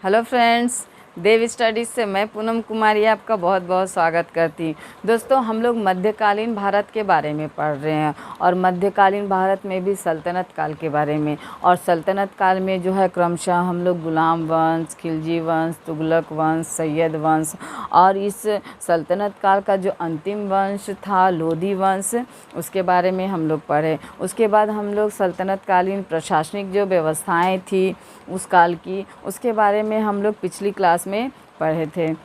Hello friends, देव studies से मैं पूनम कुमारी आपका बहुत बहुत स्वागत करती हूँ। दोस्तों, हम लोग मध्यकालीन भारत के बारे में पढ़ रहे हैं और मध्यकालीन भारत में भी सल्तनत काल के बारे में। और सल्तनत काल में जो है क्रमशः हम लोग गुलाम वंश, खिलजी वंश, तुगलक वंश, सैयद वंश और इस सल्तनत काल का जो अंतिम वंश था लोधी वंश, उसके बारे में हम लोग पढ़े। उसके बाद हम लोग सल्तनत कालीन प्रशासनिक जो व्यवस्थाएँ थी उस काल की, उसके बारे में हम लोग पिछली क्लास में पढ़े थे।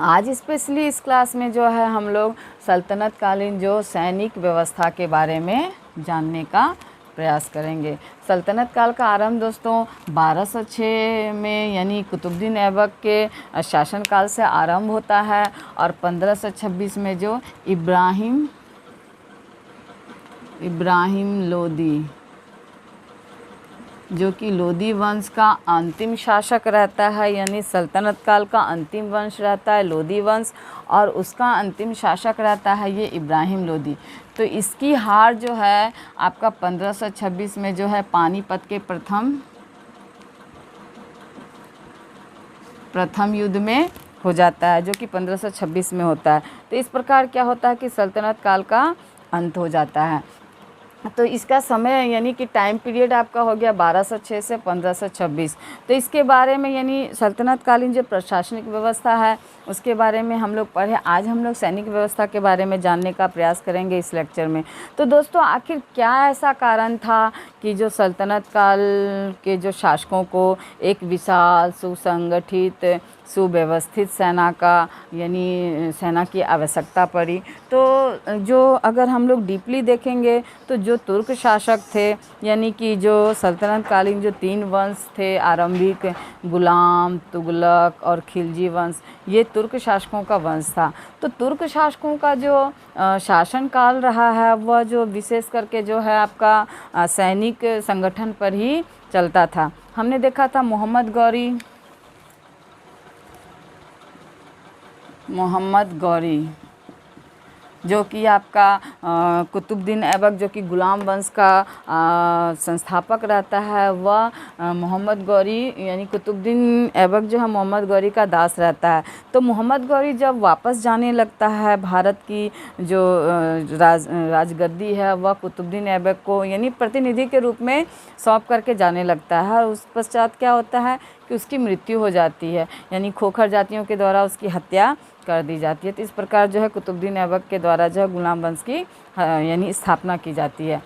आज स्पेशली इस क्लास में जो है हम लोग सल्तनत कालीन जो सैनिक व्यवस्था के बारे में जानने का प्रयास करेंगे। सल्तनत काल का आरंभ दोस्तों 1206 में यानी कुतुबुद्दीन ऐबक के शासनकाल से आरंभ होता है और 1526 में जो इब्राहिम लोदी जो कि लोदी वंश का अंतिम शासक रहता है, यानी सल्तनत काल का अंतिम वंश रहता है लोदी वंश और उसका अंतिम शासक रहता है ये इब्राहिम लोदी। तो इसकी हार जो है आपका 1526 में जो है पानीपत के प्रथम युद्ध में हो जाता है, जो कि 1526 में होता है। तो इस प्रकार क्या होता है कि सल्तनत काल का अंत हो जाता है। तो इसका समय यानी कि टाइम पीरियड आपका हो गया 1206 से 1526। तो इसके बारे में यानी सल्तनत कालीन जो प्रशासनिक व्यवस्था है उसके बारे में हम लोग पढ़े। आज हम लोग सैनिक व्यवस्था के बारे में जानने का प्रयास करेंगे इस लेक्चर में। तो दोस्तों, आखिर क्या ऐसा कारण था कि जो सल्तनत काल के जो शासकों को एक विशाल सुसंगठित सुव्यवस्थित सेना की आवश्यकता पड़ी। तो जो अगर हम लोग डीपली देखेंगे तो जो तुर्क शासक थे, यानी कि जो सल्तनत कालीन जो 3 वंश थे आरंभिक, गुलाम, तुगलक और खिलजी वंश, ये तुर्क शासकों का वंश था। तो तुर्क शासकों का जो शासन काल रहा है वह जो विशेष करके जो है आपका सैनिक संगठन पर ही चलता था। हमने देखा था मोहम्मद गौरी जो कि आपका कुतुबुद्दीन ऐबक जो कि गुलाम वंश का संस्थापक रहता है, वह मोहम्मद गौरी यानी कुतुबुद्दीन ऐबक जो है मोहम्मद गौरी का दास रहता है। तो मोहम्मद गौरी जब वापस जाने लगता है, भारत की जो राजगद्दी है वह कुतुबुद्दीन ऐबक को यानी प्रतिनिधि के रूप में सौंप करके जाने लगता है। और उस पश्चात क्या होता है कि उसकी मृत्यु हो जाती है, यानी खोखर जातियों के द्वारा उसकी हत्या कर दी जाती है। तो इस प्रकार जो है कुतुबुद्दीन ऐबक के द्वारा जो है गुलाम वंश की यानी स्थापना की जाती है।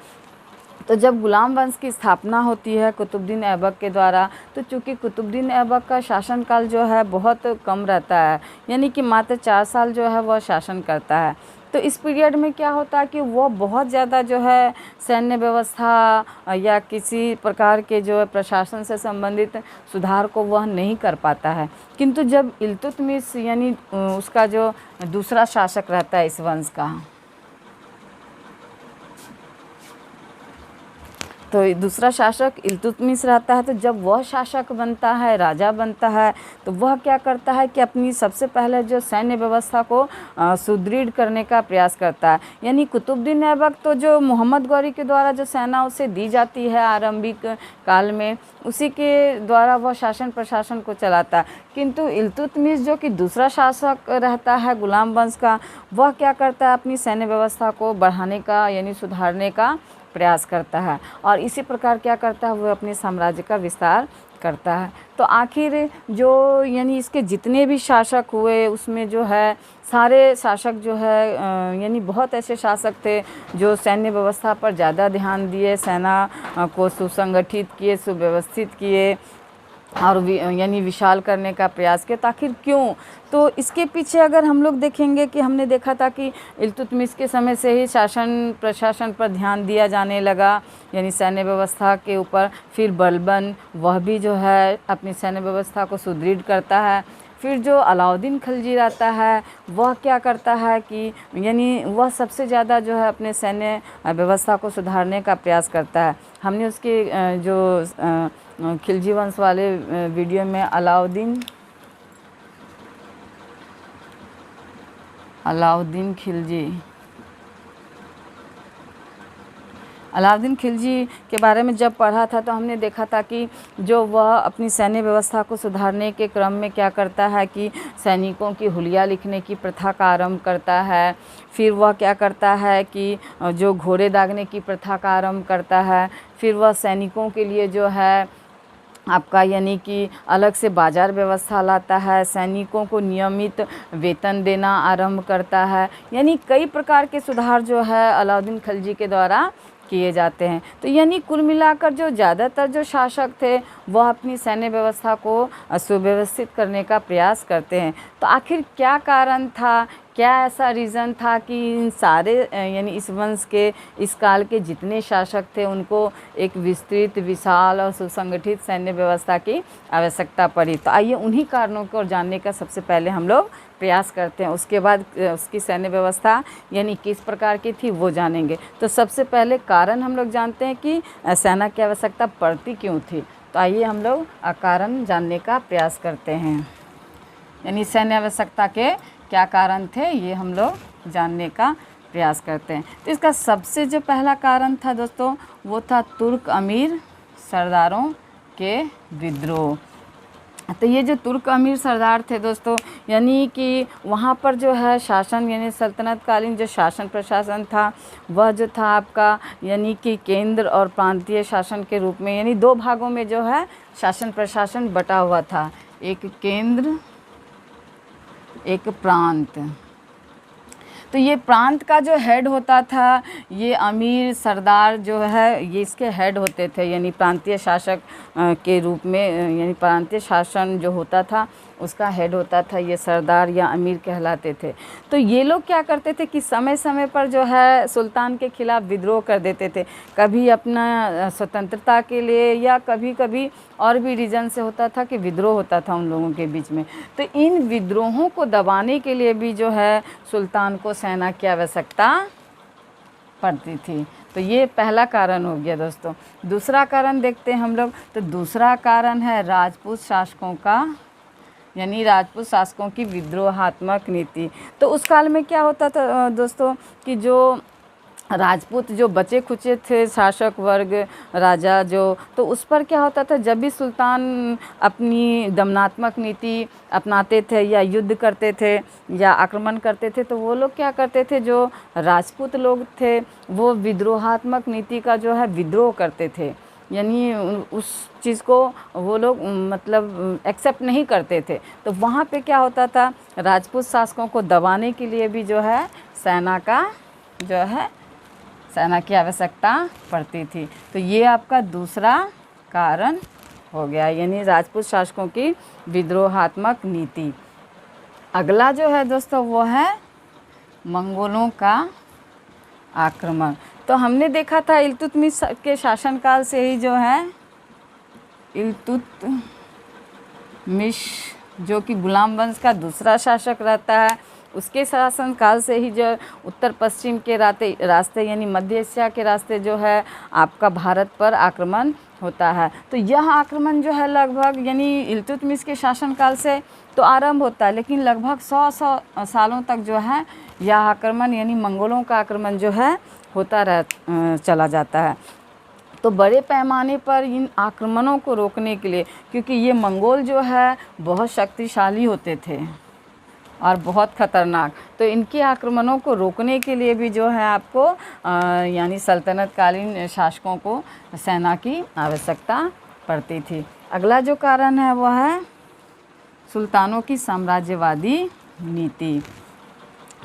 तो जब गुलाम वंश की स्थापना होती है कुतुबुद्दीन ऐबक के द्वारा, तो चूँकि कुतुबुद्दीन ऐबक का शासनकाल जो है बहुत कम रहता है, यानी कि मात्र 4 साल जो है वह शासन करता है। तो इस पीरियड में क्या होता है कि वो बहुत ज़्यादा जो है सैन्य व्यवस्था या किसी प्रकार के जो है प्रशासन से संबंधित सुधार को वह नहीं कर पाता है। किंतु जब इल्तुतमिश यानी उसका जो दूसरा शासक रहता है इस वंश का, तो दूसरा शासक इल्तुतमिश रहता है, तो जब वह शासक बनता है, राजा बनता है, तो वह क्या करता है कि अपनी सबसे पहले जो सैन्य व्यवस्था को सुदृढ़ करने का प्रयास करता है। यानी कुतुबुद्दीन ऐबक तो जो मोहम्मद गौरी के द्वारा जो सेना उसे दी जाती है आरंभिक काल में, उसी के द्वारा वह शासन प्रशासन को चलाता है। किंतु इल्तुतमिश जो कि दूसरा शासक रहता है गुलाम वंश का, वह क्या करता है अपनी सैन्य व्यवस्था को बढ़ाने का यानी सुधारने का प्रयास करता है और इसी प्रकार क्या करता है, वह अपने साम्राज्य का विस्तार करता है। तो आखिर जो यानी इसके जितने भी शासक हुए उसमें जो है सारे शासक जो है यानी बहुत ऐसे शासक थे जो सैन्य व्यवस्था पर ज़्यादा ध्यान दिए, सेना को सुसंगठित किए, सुव्यवस्थित किए और यानी विशाल करने का प्रयास किया। तो आखिर क्यों? तो इसके पीछे अगर हम लोग देखेंगे कि हमने देखा था कि इल्तुतमिश के समय से ही शासन प्रशासन पर ध्यान दिया जाने लगा, यानी सैन्य व्यवस्था के ऊपर। फिर बलबन वह भी जो है अपनी सैन्य व्यवस्था को सुदृढ़ करता है। फिर जो अलाउद्दीन खिलजी रहता है वह क्या करता है कि यानी वह सबसे ज़्यादा जो है अपने सैन्य व्यवस्था को सुधारने का प्रयास करता है। हमने उसके जो खिलजी वंश वाले वीडियो में अलाउद्दीन खिलजी के बारे में जब पढ़ा था तो हमने देखा था कि जो वह अपनी सैन्य व्यवस्था को सुधारने के क्रम में क्या करता है कि सैनिकों की हुलिया लिखने की प्रथा का आरंभ करता है। फिर वह क्या करता है कि जो घोड़े दागने की प्रथा का आरंभ करता है। फिर वह सैनिकों के लिए जो है आपका यानी कि अलग से बाज़ार व्यवस्था लाता है, सैनिकों को नियमित वेतन देना आरंभ करता है। यानी कई प्रकार के सुधार जो है अलाउद्दीन खिलजी के द्वारा किए जाते हैं। तो यानी कुल मिलाकर जो ज़्यादातर जो शासक थे वह अपनी सैन्य व्यवस्था को सुव्यवस्थित करने का प्रयास करते हैं। तो आखिर क्या कारण था, क्या ऐसा रीज़न था कि इन सारे यानी इस वंश के, इस काल के जितने शासक थे उनको एक विस्तृत, विशाल और सुसंगठित सैन्य व्यवस्था की आवश्यकता पड़ी? तो आइए उन्हीं कारणों को जानने का सबसे पहले हम लोग प्रयास करते हैं। उसके बाद उसकी सैन्य व्यवस्था यानी किस प्रकार की थी वो जानेंगे। तो सबसे पहले कारण हम लोग जानते हैं कि सेना की आवश्यकता पड़ती क्यों थी। तो आइए हम लोग कारण जानने का प्रयास करते हैं। यानी सैन्य आवश्यकता के क्या कारण थे ये हम लोग जानने का प्रयास करते हैं। तो इसका सबसे जो पहला कारण था दोस्तों वो था तुर्क अमीर सरदारों के विद्रोह। तो ये जो तुर्क अमीर सरदार थे दोस्तों यानी कि वहाँ पर जो है शासन यानी सल्तनत कालीन जो शासन प्रशासन था वह जो था आपका यानी कि केंद्र और प्रांतीय शासन के रूप में यानी दो भागों में जो है शासन प्रशासन बटा हुआ था, एक केंद्र एक प्रांत। तो ये प्रांत का जो हेड होता था ये अमीर सरदार जो है ये इसके हेड होते थे यानी प्रांतीय शासक के रूप में यानी प्रांतीय शासन जो होता था उसका हेड होता था ये सरदार या अमीर कहलाते थे। तो ये लोग क्या करते थे कि समय समय पर जो है सुल्तान के खिलाफ विद्रोह कर देते थे, कभी अपना स्वतंत्रता के लिए या कभी कभी और भी रीज़न से होता था कि विद्रोह होता था उन लोगों के बीच में। तो इन विद्रोहों को दबाने के लिए भी जो है सुल्तान को सेना की आवश्यकता पड़ती थी। तो ये पहला कारण हो गया दोस्तों। दूसरा कारण देखते हैं हम लोग। तो दूसरा कारण है राजपूत शासकों का यानी राजपूत शासकों की विद्रोहात्मक नीति। तो उस काल में क्या होता था दोस्तों कि जो राजपूत जो बचे खुचे थे शासक वर्ग राजा जो, तो उस पर क्या होता था जब भी सुल्तान अपनी दमनात्मक नीति अपनाते थे या युद्ध करते थे या आक्रमण करते थे तो वो लोग क्या करते थे, जो राजपूत लोग थे वो विद्रोहात्मक नीति का जो है विद्रोह करते थे। यानी उस चीज़ को वो लोग मतलब एक्सेप्ट नहीं करते थे। तो वहाँ पे क्या होता था राजपूत शासकों को दबाने के लिए भी जो है सेना की आवश्यकता पड़ती थी। तो ये आपका दूसरा कारण हो गया यानी राजपूत शासकों की विद्रोहात्मक नीति। अगला जो है दोस्तों वो है मंगोलों का आक्रमण। तो हमने देखा था इल्तुतमिश के शासनकाल से ही जो है इल्तुतमिश जो कि गुलाम वंश का दूसरा शासक रहता है उसके शासनकाल से ही जो उत्तर पश्चिम के रास्ते यानी मध्य एशिया के रास्ते जो है आपका भारत पर आक्रमण होता है। तो यह आक्रमण जो है लगभग यानी इल्तुतमिश के शासनकाल से तो आरंभ होता है लेकिन लगभग 100 सालों तक जो है यह आक्रमण यानी मंगोलों का आक्रमण जो है होता चला जाता है। तो बड़े पैमाने पर इन आक्रमणों को रोकने के लिए, क्योंकि ये मंगोल जो है बहुत शक्तिशाली होते थे और बहुत ख़तरनाक, तो इनके आक्रमणों को रोकने के लिए भी जो है आपको यानी सल्तनत कालीन शासकों को सेना की आवश्यकता पड़ती थी। अगला जो कारण है वह है सुल्तानों की साम्राज्यवादी नीति।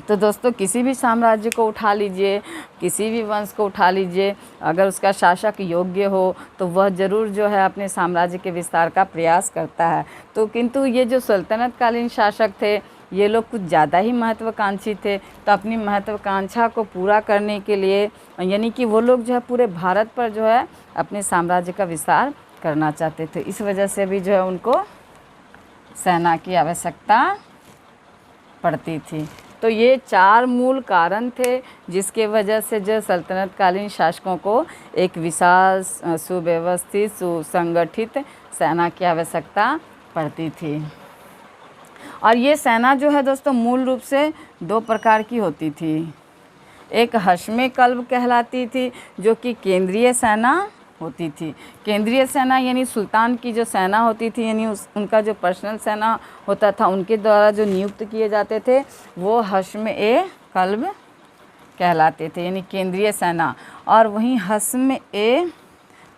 तो दोस्तों किसी भी साम्राज्य को उठा लीजिए, किसी भी वंश को उठा लीजिए, अगर उसका शासक योग्य हो तो वह ज़रूर जो है अपने साम्राज्य के विस्तार का प्रयास करता है। तो किंतु ये जो सल्तनत कालीन शासक थे ये लोग कुछ ज़्यादा ही महत्वाकांक्षी थे। तो अपनी महत्वाकांक्षा को पूरा करने के लिए यानी कि वो लोग जो है पूरे भारत पर जो है अपने साम्राज्य का विस्तार करना चाहते थे। इस वजह से भी जो है उनको सेना की आवश्यकता पड़ती थी। तो ये 4 मूल कारण थे जिसके वजह से जो सल्तनत कालीन शासकों को एक विशाल सुव्यवस्थित सुसंगठित सेना की आवश्यकता पड़ती थी। और ये सेना जो है दोस्तों मूल रूप से 2 प्रकार की होती थी। एक हश्मे कल्ब कहलाती थी, जो कि केंद्रीय सेना होती थी। केंद्रीय सेना यानी सुल्तान की जो सेना होती थी, यानी उनका जो पर्सनल सेना होता था, उनके द्वारा जो नियुक्त किए जाते थे वो हश्म ए कल्ब कहलाते थे, यानी केंद्रीय सेना। और वहीं हश्म ए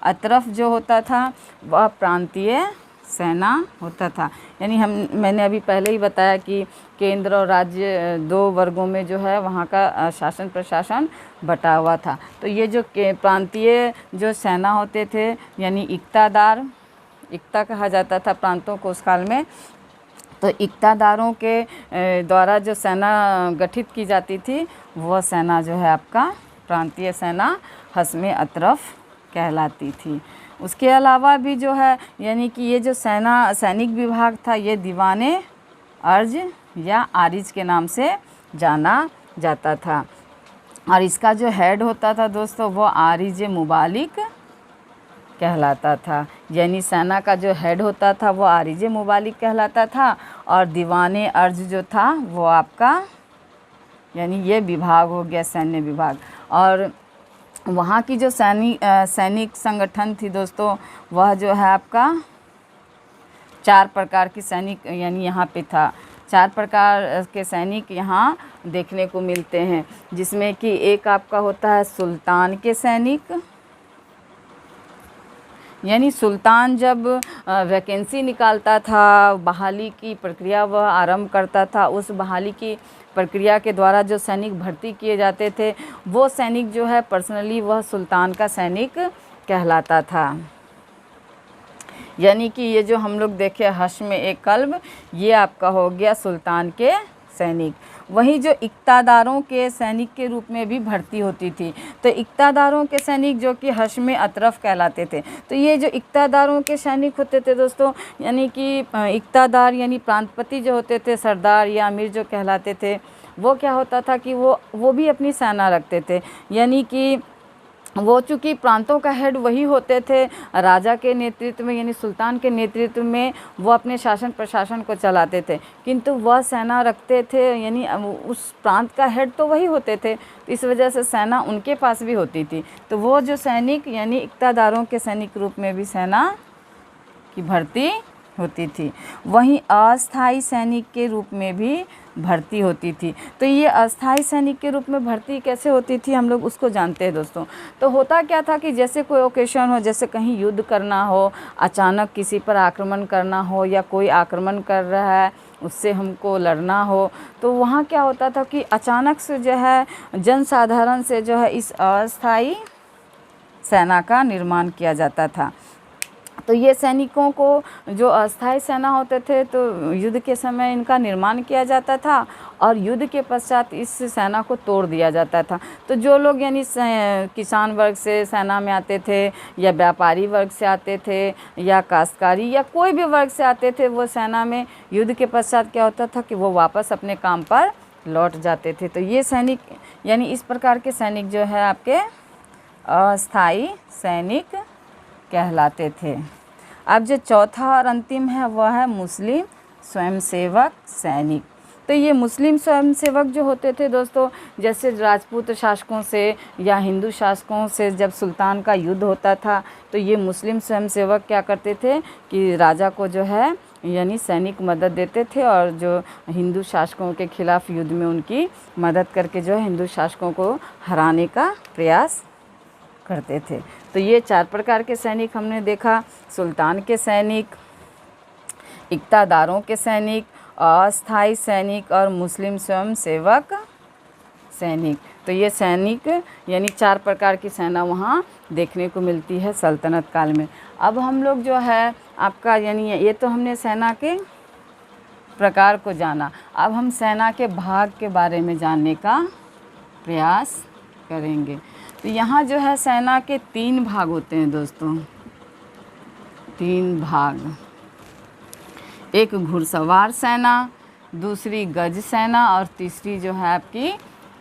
अतरफ जो होता था वह प्रांतीय सेना होता था। यानी मैंने अभी पहले ही बताया कि केंद्र और राज्य 2 वर्गों में जो है वहाँ का शासन प्रशासन बटा हुआ था। तो ये जो प्रांतीय जो सेना होते थे, यानी इक्तादार, इक्ता कहा जाता था प्रांतों को उस काल में, तो इक्तादारों के द्वारा जो सेना गठित की जाती थी वह सेना जो है आपका प्रांतीय सेना हश्म अतरफ कहलाती थी। उसके अलावा भी जो है यानी कि ये जो सैनिक विभाग था ये दीवाने अर्ज या आरिज के नाम से जाना जाता था। और इसका जो हेड होता था दोस्तों वो आरिज मुबालिक कहलाता था। यानी सेना का जो हेड होता था वो आरिज मुबालिक कहलाता था। और दीवाने अर्ज जो था वो आपका, यानी ये विभाग हो गया सैन्य विभाग। और वहाँ की जो सैनिक संगठन थी दोस्तों, वह जो है आपका 4 प्रकार की सैनिक, यानी यहाँ पे था 4 प्रकार के सैनिक यहाँ देखने को मिलते हैं, जिसमें कि एक आपका होता है सुल्तान के सैनिक। यानी सुल्तान जब वैकेंसी निकालता था, बहाली की प्रक्रिया वह आरंभ करता था, उस बहाली की प्रक्रिया के द्वारा जो सैनिक भर्ती किए जाते थे वो सैनिक जो है पर्सनली वह सुल्तान का सैनिक कहलाता था। यानी कि ये जो हम लोग देखे हश्म ए कल्ब, ये आपका हो गया सुल्तान के सैनिक। वहीं जो इक्तादारों के सैनिक के रूप में भी भर्ती होती थी, तो इक्तादारों के सैनिक जो कि हश्म अतरफ कहलाते थे। तो ये जो इक्तादारों के सैनिक होते थे दोस्तों, यानी कि इक्तादार यानी प्रांतपति जो होते थे, सरदार या अमीर जो कहलाते थे, वो क्या होता था कि वो भी अपनी सेना रखते थे। यानी कि वो चूँकि प्रांतों का हेड वही होते थे, राजा के नेतृत्व में यानी सुल्तान के नेतृत्व में वो अपने शासन प्रशासन को चलाते थे, किंतु वह सेना रखते थे, यानी उस प्रांत का हेड तो वही होते थे, तो इस वजह से सेना उनके पास भी होती थी। तो वो जो सैनिक यानी इक्तादारों के सैनिक रूप में भी सेना की भर्ती होती थी। वहीं अस्थाई सैनिक के रूप में भी भर्ती होती थी। तो ये अस्थाई सैनिक के रूप में भर्ती कैसे होती थी हम लोग उसको जानते हैं दोस्तों। तो होता क्या था कि जैसे कोई ओकेशन हो, जैसे कहीं युद्ध करना हो, अचानक किसी पर आक्रमण करना हो, या कोई आक्रमण कर रहा है उससे हमको लड़ना हो, तो वहाँ क्या होता था कि अचानक से जो है जनसाधारण से जो है इस अस्थाई सेना का निर्माण किया जाता था। तो ये सैनिकों को जो अस्थाई सेना होते थे, तो युद्ध के समय इनका निर्माण किया जाता था और युद्ध के पश्चात इस सेना को तोड़ दिया जाता था। तो जो लोग यानी किसान वर्ग से सेना में आते थे, या व्यापारी वर्ग से आते थे, या काश्तकारी या कोई भी वर्ग से आते थे, वो सेना में युद्ध के पश्चात क्या होता था कि वो वापस अपने काम पर लौट जाते थे। तो ये सैनिक यानी इस प्रकार के सैनिक जो है आपके अस्थाई सैनिक कहलाते थे। अब जो चौथा और अंतिम है वह है मुस्लिम स्वयंसेवक सैनिक। तो ये मुस्लिम स्वयंसेवक जो होते थे दोस्तों, जैसे राजपूत शासकों से या हिंदू शासकों से जब सुल्तान का युद्ध होता था, तो ये मुस्लिम स्वयंसेवक क्या करते थे कि राजा को जो है यानी सैनिक मदद देते थे, और जो हिंदू शासकों के खिलाफ युद्ध में उनकी मदद करके जो है हिंदू शासकों को हराने का प्रयास करते थे। तो ये 4 प्रकार के सैनिक हमने देखा, सुल्तान के सैनिक, इक्तादारों के सैनिक, अस्थाई सैनिक और मुस्लिम स्वयंसेवक सैनिक। तो ये सैनिक यानी 4 प्रकार की सेना वहाँ देखने को मिलती है सल्तनत काल में। अब हम लोग जो है आपका यानी ये तो हमने सेना के प्रकार को जाना, अब हम सेना के भाग के बारे में जानने का प्रयास करेंगे। तो यहाँ जो है सेना के 3 भाग होते हैं दोस्तों, 3 भाग। एक घुड़सवार सेना, दूसरी गज सेना और तीसरी जो है आपकी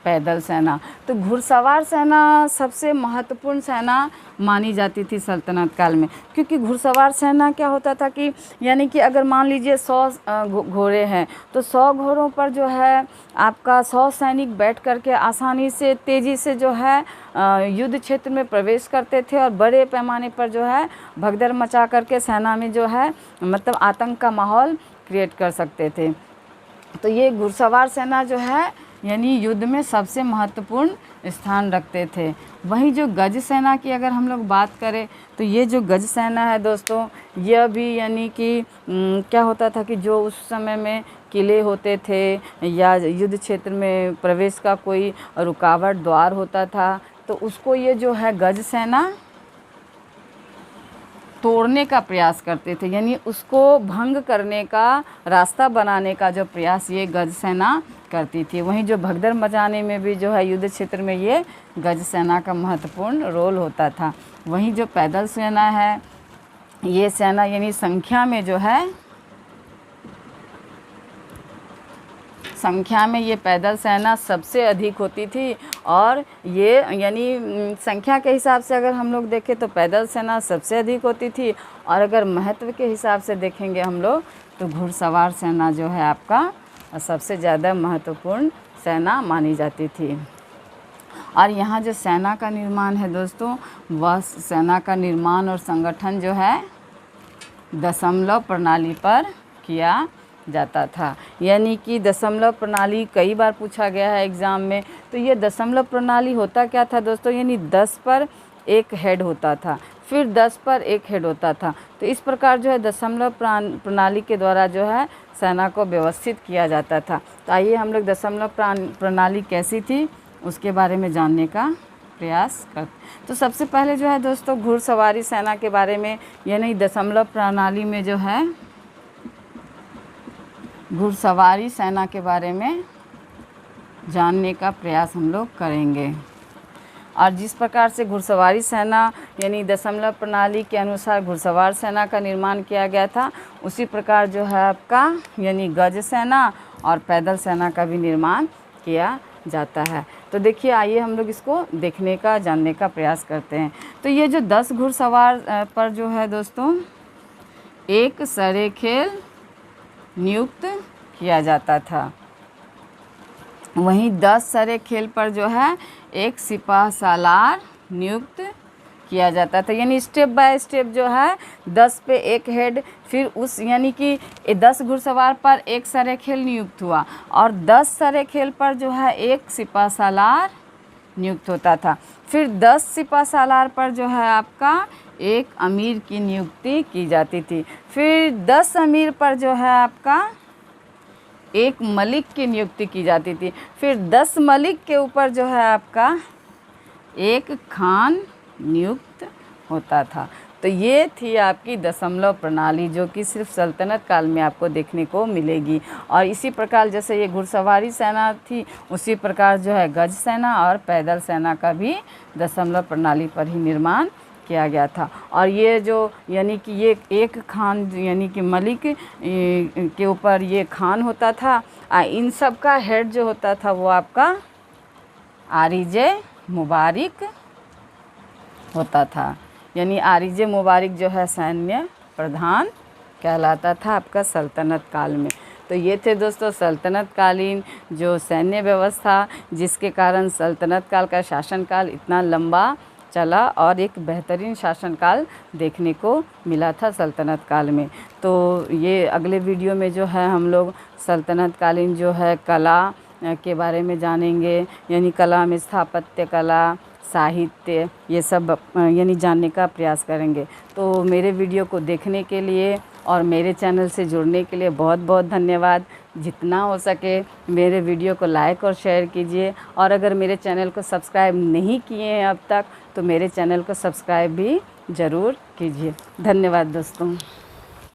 पैदल सेना। तो घुड़सवार सेना सबसे महत्वपूर्ण सेना मानी जाती थी सल्तनत काल में, क्योंकि घुड़सवार सेना क्या होता था कि यानी कि अगर मान लीजिए 100 घोड़े हैं तो 100 घोड़ों पर जो है आपका 100 सैनिक बैठ करके आसानी से तेज़ी से जो है युद्ध क्षेत्र में प्रवेश करते थे और बड़े पैमाने पर जो है भगदड़ मचा करके सेना में जो है मतलब आतंक का माहौल क्रिएट कर सकते थे। तो ये घुड़सवार सेना जो है यानी युद्ध में सबसे महत्वपूर्ण स्थान रखते थे। वहीं जो गज सेना की अगर हम लोग बात करें तो ये जो गज सेना है दोस्तों, यह भी यानी कि क्या होता था कि जो उस समय में किले होते थे या युद्ध क्षेत्र में प्रवेश का कोई रुकावट द्वार होता था तो उसको ये जो है गज सेना तोड़ने का प्रयास करते थे, यानी उसको भंग करने का रास्ता बनाने का जो प्रयास ये गज सेना करती थी। वहीं जो भगदड़ मचाने में भी जो है युद्ध क्षेत्र में ये गज सेना का महत्वपूर्ण रोल होता था। वहीं जो पैदल सेना है, ये सेना यानी संख्या में ये पैदल सेना सबसे अधिक होती थी। और ये यानी संख्या के हिसाब से अगर हम लोग देखें तो पैदल सेना सबसे अधिक होती थी, और अगर महत्व के हिसाब से देखेंगे हम लोग तो घुड़सवार सेना जो है आपका सबसे ज़्यादा महत्वपूर्ण सेना मानी जाती थी। और यहाँ जो सेना का निर्माण है दोस्तों, वह सेना का निर्माण और संगठन जो है दशमलव प्रणाली पर किया जाता था। यानी कि दशमलव प्रणाली कई बार पूछा गया है एग्ज़ाम में। तो ये दशमलव प्रणाली होता क्या था दोस्तों, यानी 10 पर एक हेड होता था, फिर 10 पर एक हेड होता था। तो इस प्रकार जो है दशमलव प्रणाली के द्वारा जो है सेना को व्यवस्थित किया जाता था। तो आइए हम लोग दशमलव प्रणाली कैसी थी उसके बारे में जानने का प्रयास करते। तो सबसे पहले जो है दोस्तों घुड़सवारी सेना के बारे में यानी दशमलव प्रणाली में जो है घुड़सवारी सेना के बारे में जानने का प्रयास हम लोग करेंगे। और जिस प्रकार से घुड़सवारी सेना यानी दशमलव प्रणाली के अनुसार घुड़सवार सेना का निर्माण किया गया था, उसी प्रकार जो है आपका यानी गज सेना और पैदल सेना का भी निर्माण किया जाता है। तो देखिए आइए हम लोग इसको देखने का जानने का प्रयास करते हैं। तो ये जो 10 घुड़सवार पर जो है दोस्तों एक सरेखेल नियुक्त किया जाता था। वहीं 10 सरेखेल पर जो है एक सिपाह सालार नियुक्त किया जाता था। यानी स्टेप बाय स्टेप जो है 10 पे एक हेड, फिर उस यानी कि 10 घुड़सवार पर एक सरेखेल नियुक्त हुआ और 10 सरेखेल पर जो है एक सिपाह सालार नियुक्त होता था। फिर 10 सिपाह सालार पर जो है आपका एक अमीर की नियुक्ति की जाती थी। फिर 10 अमीर पर जो है आपका एक मलिक की नियुक्ति की जाती थी। फिर 10 मलिक के ऊपर जो है आपका एक खान नियुक्त होता था। तो ये थी आपकी दशमलव प्रणाली जो कि सिर्फ सल्तनत काल में आपको देखने को मिलेगी। और इसी प्रकार जैसे ये घुड़सवारी सेना थी उसी प्रकार जो है गज सेना और पैदल सेना का भी दशमलव प्रणाली पर ही निर्माण किया गया था। और ये जो यानी कि ये एक खान यानी कि मलिक के ऊपर ये खान होता था। इन सब का हेड जो होता था वो आपका आरिजे मुबारिक होता था। यानी आरिजे मुबारिक जो है सैन्य प्रधान कहलाता था आपका सल्तनत काल में। तो ये थे दोस्तों सल्तनत कालीन जो सैन्य व्यवस्था, जिसके कारण सल्तनत काल का शासनकाल इतना लंबा चला और एक बेहतरीन शासनकाल देखने को मिला था सल्तनत काल में। तो ये अगले वीडियो में जो है हम लोग सल्तनत कालीन जो है कला के बारे में जानेंगे। यानी कला में स्थापत्य कला, साहित्य, ये सब यानी जानने का प्रयास करेंगे। तो मेरे वीडियो को देखने के लिए और मेरे चैनल से जुड़ने के लिए बहुत बहुत धन्यवाद। जितना हो सके मेरे वीडियो को लाइक और शेयर कीजिए, और अगर मेरे चैनल को सब्सक्राइब नहीं किए हैं अब तक तो मेरे चैनल को सब्सक्राइब भी ज़रूर कीजिए। धन्यवाद दोस्तों।